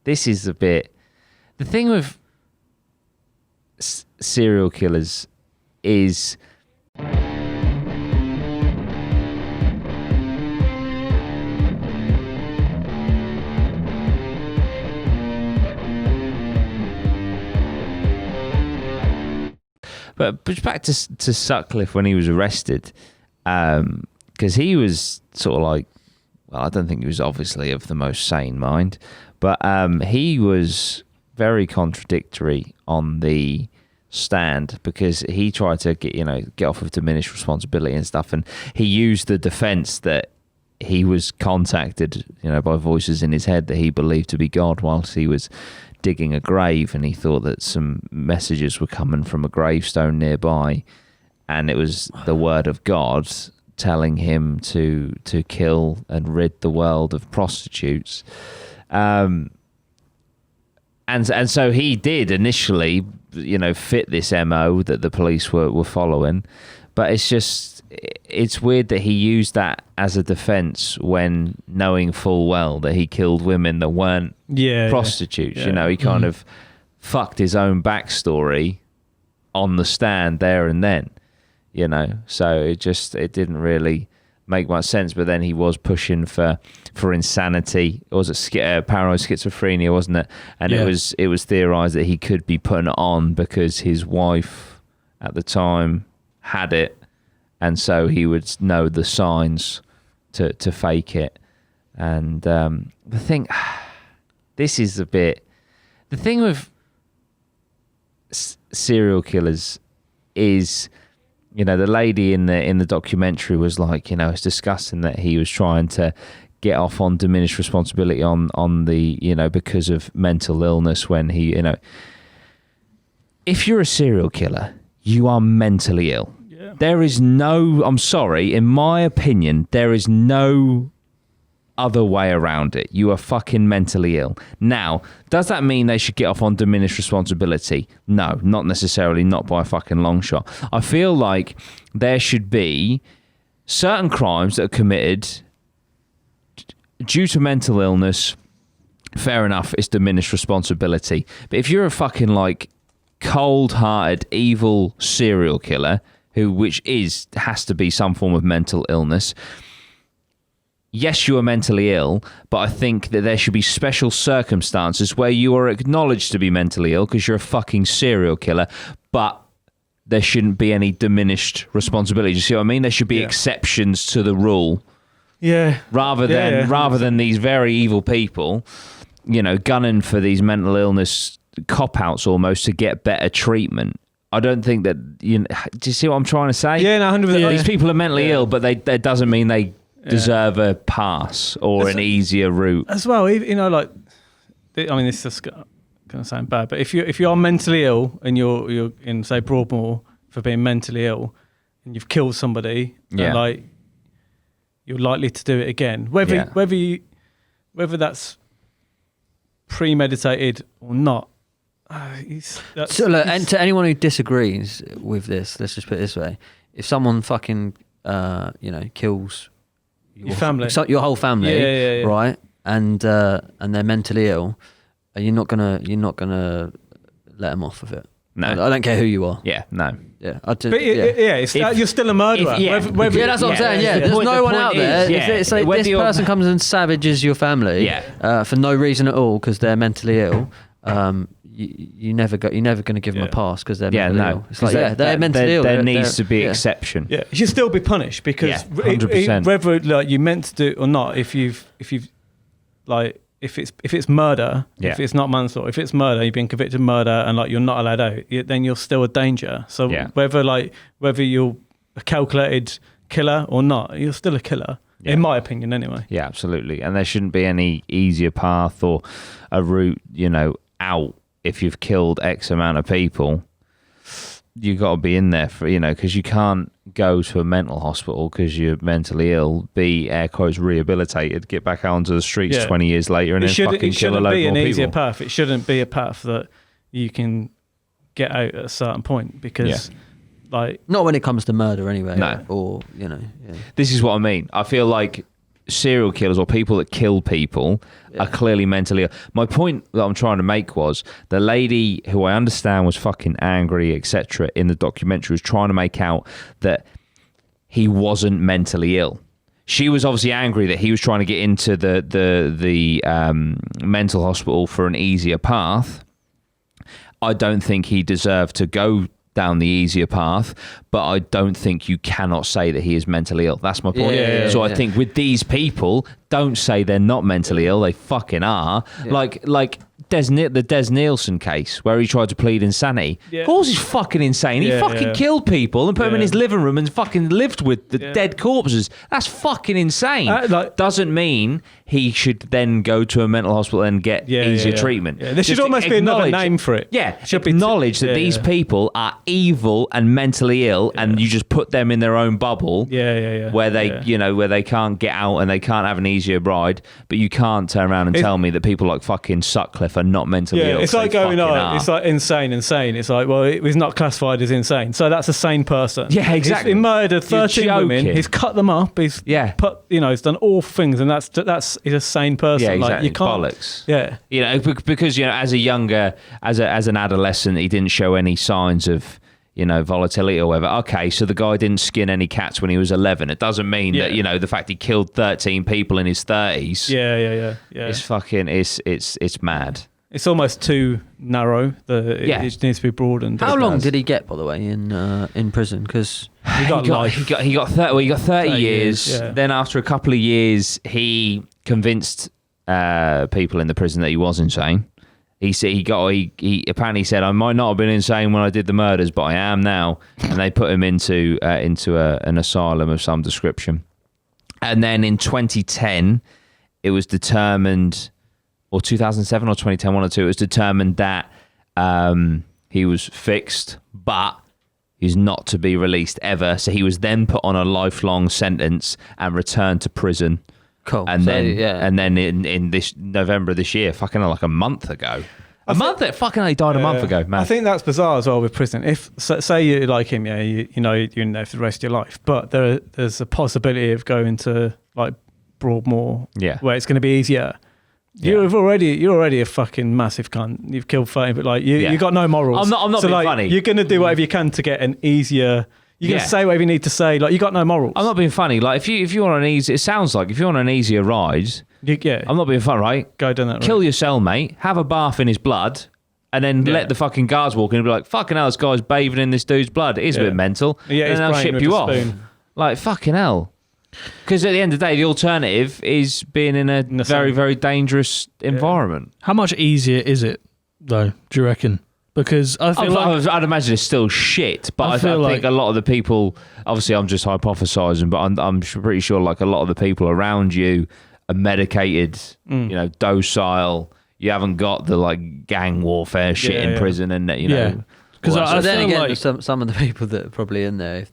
this is a bit... The thing with serial killers is... But back to Sutcliffe when he was arrested, because he was sort of like, well, I don't think he was obviously of the most sane mind, but he was very contradictory on the stand because he tried to get off with diminished responsibility and stuff, and he used the defence that he was contacted, by voices in his head that he believed to be God whilst he was digging a grave, and he thought that some messages were coming from a gravestone nearby, and it was the word of God telling him to kill and rid the world of prostitutes. And so he did initially, fit this MO that the police were following, but it's weird that he used that as a defense when knowing full well that he killed women that weren't prostitutes. He kind of fucked his own backstory on the stand there and then, so it didn't really make much sense. But then he was pushing for insanity. It was paranoid schizophrenia, wasn't it? And it was theorized that he could be putting it on because his wife at the time had it, and so he would know the signs to fake it. And the thing with serial killers is, the lady in the documentary was like, it's disgusting that he was trying to get off on diminished responsibility on the, because of mental illness when he, if you're a serial killer, you are mentally ill. Yeah. There is I'm sorry, in my opinion, there is no other way around it. You are fucking mentally ill. Now, does that mean they should get off on diminished responsibility? No, not necessarily, not by a fucking long shot. I feel like there should be certain crimes that are committed due to mental illness. Fair enough, it's diminished responsibility. But if you're a fucking cold-hearted, evil serial killer, which has to be some form of mental illness. Yes, you are mentally ill, but I think that there should be special circumstances where you are acknowledged to be mentally ill because you're a fucking serial killer, but there shouldn't be any diminished responsibility. You see what I mean? There should be exceptions to the rule. Yeah. Rather than these very evil people, gunning for these mental illness cop-outs almost to get better treatment. I don't think that, do you see what I'm trying to say? Yeah, no, 100%. These people are mentally ill, but that doesn't mean they deserve a pass or an easier route. As well, this is just going to sound bad, but if you are mentally ill and you're in, say, Broadmoor for being mentally ill and you've killed somebody, and you're likely to do it again. Whether that's premeditated or not. So look, and to anyone who disagrees with this, let's just put it this way: if someone fucking, kills your family, your whole family, right, and they're mentally ill, you're not gonna let them off of it. No, I don't care who you are. Yeah, no. Yeah, you're still a murderer. That's what I'm saying. Yeah, there's no one out there. If this person comes and savages your family, for no reason at all because they're mentally ill. You're never going to give them a pass because they're mentally ill. It's like, they're mentally ill. There needs to be exception. Yeah, you should still be punished because 100%. Whether you meant to do it or not, if it's murder, if it's not manslaughter, if it's murder, you've been convicted of murder and you're not allowed out, then you're still a danger. So whether you're a calculated killer or not, you're still a killer. Yeah. In my opinion, anyway. Yeah, absolutely. And there shouldn't be any easier path or a route, out. If you've killed X amount of people, you've got to be in there for, because you can't go to a mental hospital because you're mentally ill, be air quotes rehabilitated, get back out onto the streets 20 years later and then fucking kill a load more people. It shouldn't be an easier path. It shouldn't be a path that you can get out at a certain point because not when it comes to murder anyway. No. Or, This is what I mean. I feel like serial killers or people that kill people are clearly mentally ill. My point that I'm trying to make was the lady who I understand was fucking angry, etc., in the documentary was trying to make out that he wasn't mentally ill. She was obviously angry that he was trying to get into the mental hospital for an easier path. I don't think he deserved to go down the easier path, but I don't think you cannot say that he is mentally ill. That's my point. I think with these people, don't say they're not mentally ill. They fucking are. Like the Des Nielsen case where he tried to plead insanity. Of course he's fucking insane. He fucking killed people and put them in his living room and fucking lived with the dead corpses. That's fucking insane. Doesn't mean he should then go to a mental hospital and get easier treatment. There should almost be another name for it. Yeah, should acknowledge that these people are evil and mentally ill, and you just put them in their own bubble. Where they, where they can't get out and they can't have an easier ride. But you can't turn around and tell me that people like fucking Sutcliffe are not mentally ill. It's like going, it's like insane. It's like, well, it was not classified as insane, so that's a sane person. Yeah, exactly. He murdered 13 women. He's cut them up. He's put, he's done awful things, and he's a sane person. Yeah, exactly. Like, you can't, bollocks. Yeah, because as a younger, as an adolescent, he didn't show any signs of volatility or whatever. Okay, so the guy didn't skin any cats when he was 11. It doesn't mean that the fact he killed 13 people in his 30s. Yeah. It's fucking it's mad. It's almost too narrow. It needs to be broadened. How long did he get, by the way, in prison? Because he got 30 years. Yeah. Then after a couple of years, he convinced people in the prison that he was insane. He apparently said, I might not have been insane when I did the murders, but I am now. And they put him into an asylum of some description. And then in 2010, it was determined, or 2007 or 2010, one or two, it was determined that he was fixed, but he's not to be released ever. So he was then put on a lifelong sentence and returned to prison. Cool. And then in this November of this year, fucking like a month ago. He died a month ago, man. I think that's bizarre as well with prison. If say you like him, you're in there for the rest of your life, but there's a possibility of going to like Broadmoor, where it's going to be easier. You're already a fucking massive cunt. You've killed 30, but like you got no morals. I'm not being funny. You're going to do whatever you can to get an easier. You can say whatever you need to say. Like, you got no morals. I'm not being funny. Like, if you're on an easy, it sounds like if you're on an easier ride, I'm not being funny, right? Go down that road. Kill your cellmate, have a bath in his blood, and then let the fucking guards walk in and be like, fucking hell, this guy's bathing in this dude's blood. It is a bit mental. Yeah, and then they'll ship you off. Spoon. Like, fucking hell. Because at the end of the day, the alternative is being in a very, very dangerous environment. How much easier is it, though, do you reckon? Because I feel I'd imagine it's still shit, but I think a lot of the people, obviously I'm just hypothesizing, but I'm pretty sure like a lot of the people around you are medicated, docile. You haven't got the like gang warfare shit in prison, and Because then again, some of the people that are probably in there,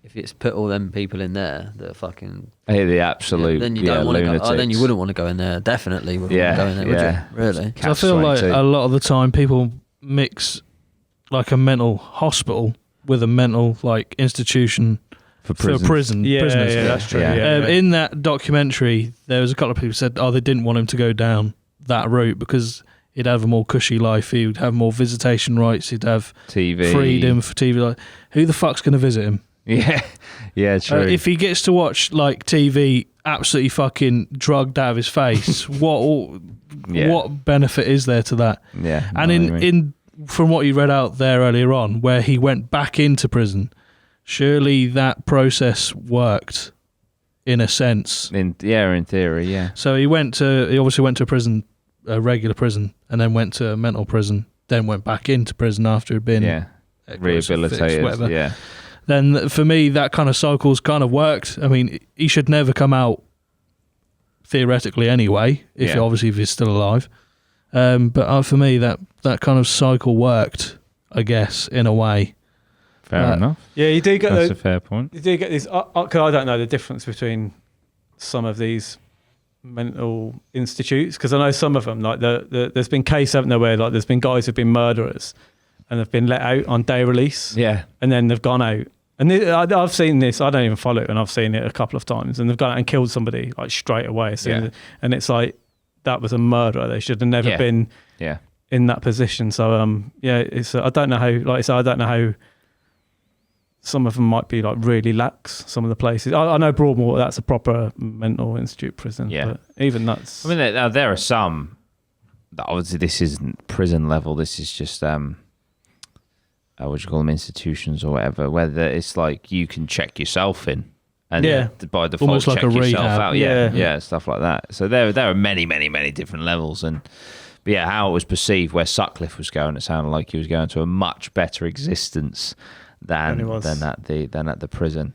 if it's put all them people in there that are fucking the absolute, then you don't want to go. Then you wouldn't want to go in there. Definitely wouldn't want to go in there, would you? Really? I feel like a lot of the time people mix like a mental hospital with a mental like institution for prisoners. Yeah, that's true. In that documentary, there was a couple of people who said, they didn't want him to go down that route because he'd have a more cushy life. He would have more visitation rights. He'd have TV freedom for TV. Like, who the fuck's going to visit him? Yeah, true. If he gets to watch like TV absolutely fucking drugged out of his face, what benefit is there to that? Yeah. And in from what you read out there earlier on, where he went back into prison, surely that process worked in a sense. In theory, yeah. So he obviously went to a regular prison, and then went to a mental prison, then went back into prison after he'd been rehabilitated, whatever. Yeah. Then for me, that kind of cycle's kind of worked. I mean, he should never come out theoretically anyway, if he's still alive. But for me, that kind of cycle worked, I guess, in a way. Fair enough. Yeah, you do get that's a fair point. You do get these. Cause I don't know the difference between some of these mental institutes, because I know some of them, like there's been cases, haven't there, where like there's been guys who've been murderers and have been let out on day release. Yeah. And then they've gone out. And I've seen this. I don't even follow it, and I've seen it a couple of times. And they've gone out and killed somebody like straight away. And it's like that was a murderer. They should have never been in that position. So it's I don't know how. Like I said, I don't know how. Some of them might be like really lax. Some of the places I know Broadmoor, that's a proper mental institute prison. Yeah, but even that's. I mean, there are some. Obviously, this isn't prison level. This is just what do you call them, institutions or whatever. Whether it's like you can check yourself in, and by default almost like check a yourself rehab. out. Yeah, stuff like that. So there are many, many, many different levels, and how it was perceived, where Sutcliffe was going, it sounded like he was going to a much better existence than at the prison.